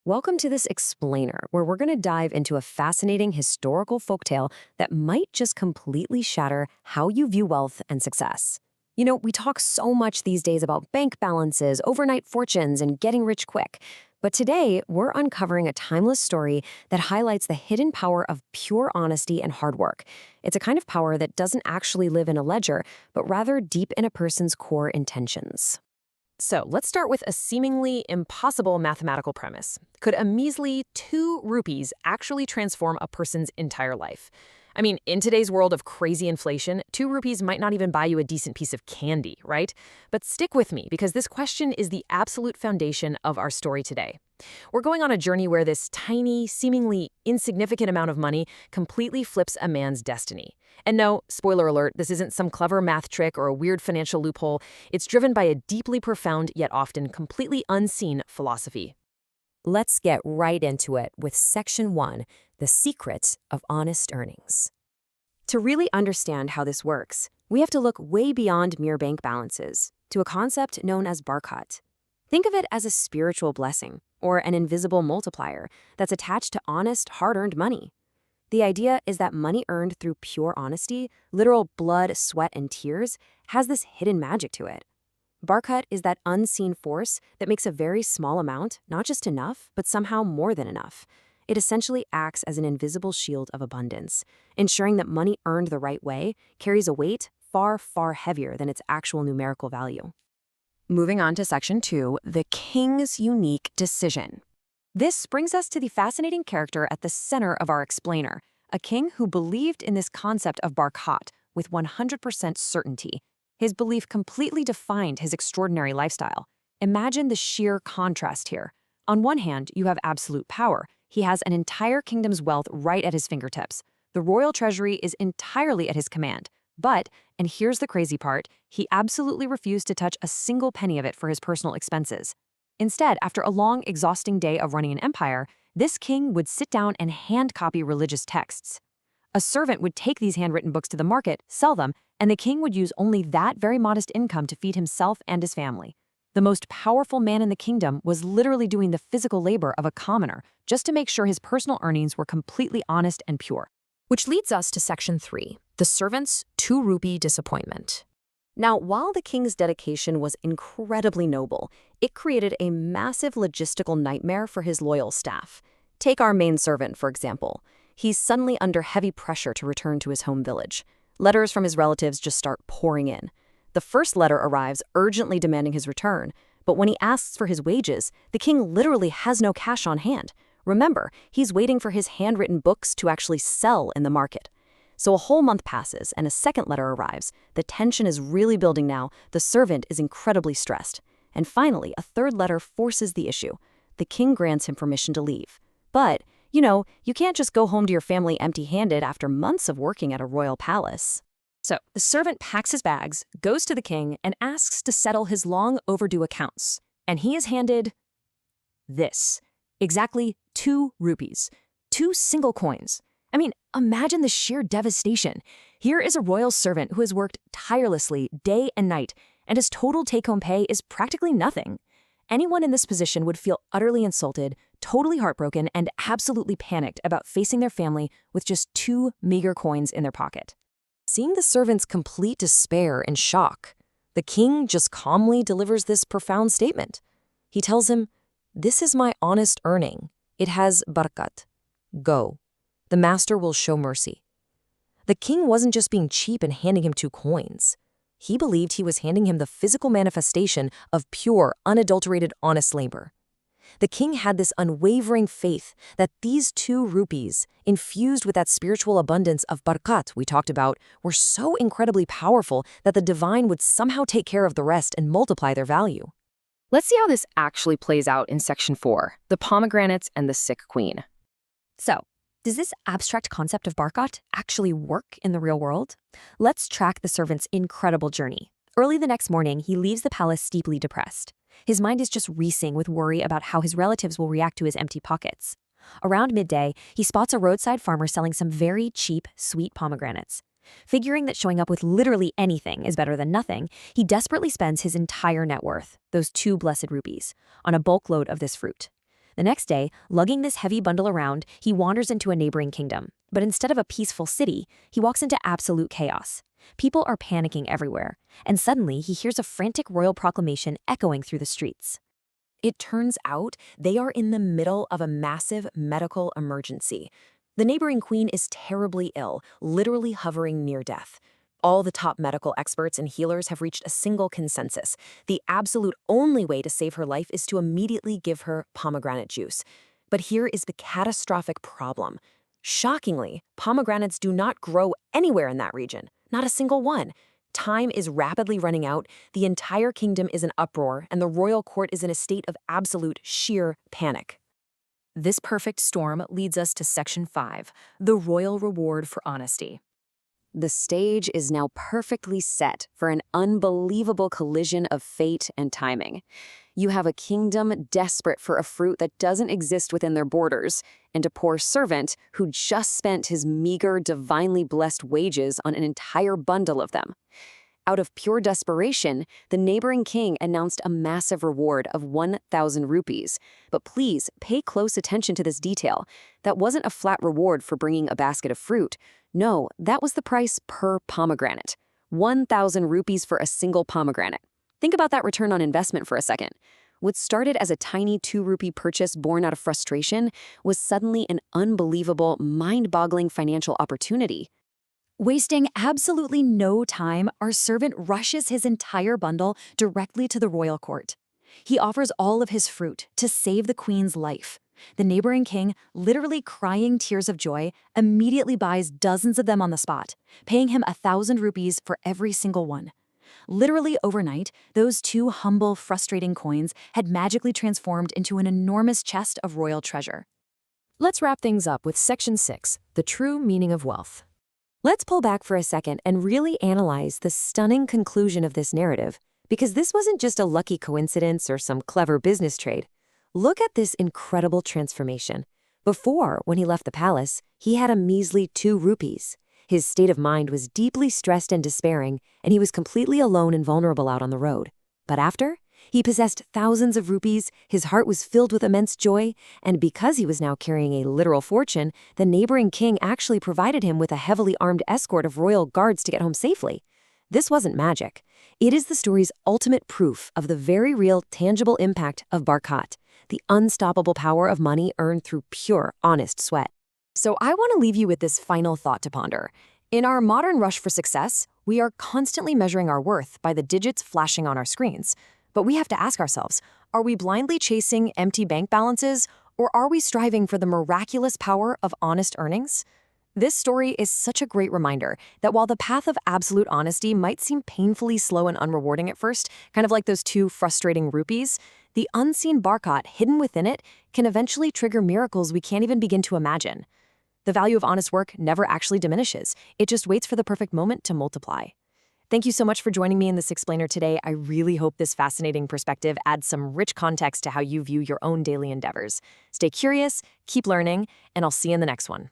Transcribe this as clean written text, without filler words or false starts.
Welcome to this explainer, where we're going to dive into a fascinating historical folktale that might just completely shatter how you view wealth and success. We talk so much these days about bank balances, overnight fortunes, and getting rich quick. But today, we're uncovering a timeless story that highlights the hidden power of pure honesty and hard work. It's a kind of power that doesn't actually live in a ledger, but rather deep in a person's core intentions. So let's start with a seemingly impossible mathematical premise. Could a measly 2 rupees actually transform a person's entire life? I mean, in today's world of crazy inflation, 2 rupees might not even buy you a decent piece of candy, right? But stick with me, because this question is the absolute foundation of our story today. We're going on a journey where this tiny, seemingly insignificant amount of money completely flips a man's destiny. And no, spoiler alert, this isn't some clever math trick or a weird financial loophole. It's driven by a deeply profound, yet often completely unseen philosophy. Let's get right into it with Section 1, The Secret of Honest Earnings. To really understand how this works, we have to look way beyond mere bank balances to a concept known as Barakat. Think of it as a spiritual blessing, or an invisible multiplier that's attached to honest, hard-earned money. The idea is that money earned through pure honesty, literal blood, sweat, and tears, has this hidden magic to it. Barakat is that unseen force that makes a very small amount not just enough, but somehow more than enough. It essentially acts as an invisible shield of abundance, ensuring that money earned the right way carries a weight far, far heavier than its actual numerical value. Moving on to Section 2, the king's unique decision. This brings us to the fascinating character at the center of our explainer, a king who believed in this concept of Barakat with 100% certainty. His belief completely defined his extraordinary lifestyle. Imagine the sheer contrast here. On one hand, you have absolute power. He has an entire kingdom's wealth right at his fingertips. The royal treasury is entirely at his command. But, and here's the crazy part, he absolutely refused to touch a single penny of it for his personal expenses. Instead, after a long, exhausting day of running an empire, this king would sit down and hand-copy religious texts. A servant would take these handwritten books to the market, sell them, and the king would use only that very modest income to feed himself and his family. The most powerful man in the kingdom was literally doing the physical labor of a commoner just to make sure his personal earnings were completely honest and pure. Which leads us to Section 3, the servant's 2 rupee disappointment. Now, while the king's dedication was incredibly noble, it created a massive logistical nightmare for his loyal staff. Take our main servant, for example. He's suddenly under heavy pressure to return to his home village. Letters from his relatives just start pouring in. The first letter arrives urgently demanding his return, but when he asks for his wages, the king literally has no cash on hand. Remember, he's waiting for his handwritten books to actually sell in the market. So a whole month passes and a second letter arrives. The tension is really building now. The servant is incredibly stressed. And finally, a third letter forces the issue. The king grants him permission to leave. But, you can't just go home to your family empty-handed after months of working at a royal palace. So the servant packs his bags, goes to the king, and asks to settle his long overdue accounts. And he is handed this. Exactly 2 rupees. 2 single coins. I mean, imagine the sheer devastation. Here is a royal servant who has worked tirelessly day and night, and his total take-home pay is practically nothing. Anyone in this position would feel utterly insulted, totally heartbroken, and absolutely panicked about facing their family with just 2 meager coins in their pocket. Seeing the servant's complete despair and shock, the king just calmly delivers this profound statement. He tells him, "This is my honest earning. It has barakat. Go. The master will show mercy." The king wasn't just being cheap and handing him 2 coins. He believed he was handing him the physical manifestation of pure, unadulterated, honest labor. The king had this unwavering faith that these 2 rupees, infused with that spiritual abundance of barakat we talked about, were so incredibly powerful that the divine would somehow take care of the rest and multiply their value. Let's see how this actually plays out in Section 4, the pomegranates and the sick queen. So, does this abstract concept of Barakat actually work in the real world? Let's track the servant's incredible journey. Early the next morning, he leaves the palace deeply depressed. His mind is just racing with worry about how his relatives will react to his empty pockets. Around midday, he spots a roadside farmer selling some very cheap, sweet pomegranates. Figuring that showing up with literally anything is better than nothing, he desperately spends his entire net worth, those 2 blessed rupees, on a bulk load of this fruit. The next day, lugging this heavy bundle around, he wanders into a neighboring kingdom. But instead of a peaceful city, he walks into absolute chaos. People are panicking everywhere, and suddenly he hears a frantic royal proclamation echoing through the streets. It turns out they are in the middle of a massive medical emergency. The neighboring queen is terribly ill, literally hovering near death. All the top medical experts and healers have reached a single consensus. The absolute only way to save her life is to immediately give her pomegranate juice. But here is the catastrophic problem. Shockingly, pomegranates do not grow anywhere in that region, not a single one. Time is rapidly running out, the entire kingdom is in uproar, and the royal court is in a state of absolute sheer panic. This perfect storm leads us to Section 5, the royal reward for honesty. The stage is now perfectly set for an unbelievable collision of fate and timing. You have a kingdom desperate for a fruit that doesn't exist within their borders, and a poor servant who just spent his meager, divinely blessed wages on an entire bundle of them. Out of pure desperation, the neighboring king announced a massive reward of 1,000 rupees. But please pay close attention to this detail. That wasn't a flat reward for bringing a basket of fruit. No, that was the price per pomegranate. 1,000 rupees for a single pomegranate. Think about that return on investment for a second. What started as a tiny 2-rupee purchase born out of frustration was suddenly an unbelievable, mind-boggling financial opportunity. Wasting absolutely no time, our servant rushes his entire bundle directly to the royal court. He offers all of his fruit to save the queen's life. The neighboring king, literally crying tears of joy, immediately buys dozens of them on the spot, paying him 1,000 rupees for every single one. Literally overnight, those 2 humble, frustrating coins had magically transformed into an enormous chest of royal treasure. Let's wrap things up with Section 6, the true meaning of wealth. Let's pull back for a second and really analyze the stunning conclusion of this narrative, because this wasn't just a lucky coincidence or some clever business trade. Look at this incredible transformation. Before, when he left the palace, he had a measly 2 rupees. His state of mind was deeply stressed and despairing, and he was completely alone and vulnerable out on the road. But after, he possessed thousands of rupees, his heart was filled with immense joy, and because he was now carrying a literal fortune, the neighboring king actually provided him with a heavily armed escort of royal guards to get home safely. This wasn't magic. It is the story's ultimate proof of the very real, tangible impact of Barakat, the unstoppable power of money earned through pure, honest sweat. So I want to leave you with this final thought to ponder. In our modern rush for success, we are constantly measuring our worth by the digits flashing on our screens. But we have to ask ourselves, are we blindly chasing empty bank balances, or are we striving for the miraculous power of honest earnings? This story is such a great reminder that while the path of absolute honesty might seem painfully slow and unrewarding at first, kind of like those 2 frustrating rupees, the unseen Barakat hidden within it can eventually trigger miracles we can't even begin to imagine. The value of honest work never actually diminishes. It just waits for the perfect moment to multiply. Thank you so much for joining me in this explainer today. I really hope this fascinating perspective adds some rich context to how you view your own daily endeavors. Stay curious, keep learning, and I'll see you in the next one.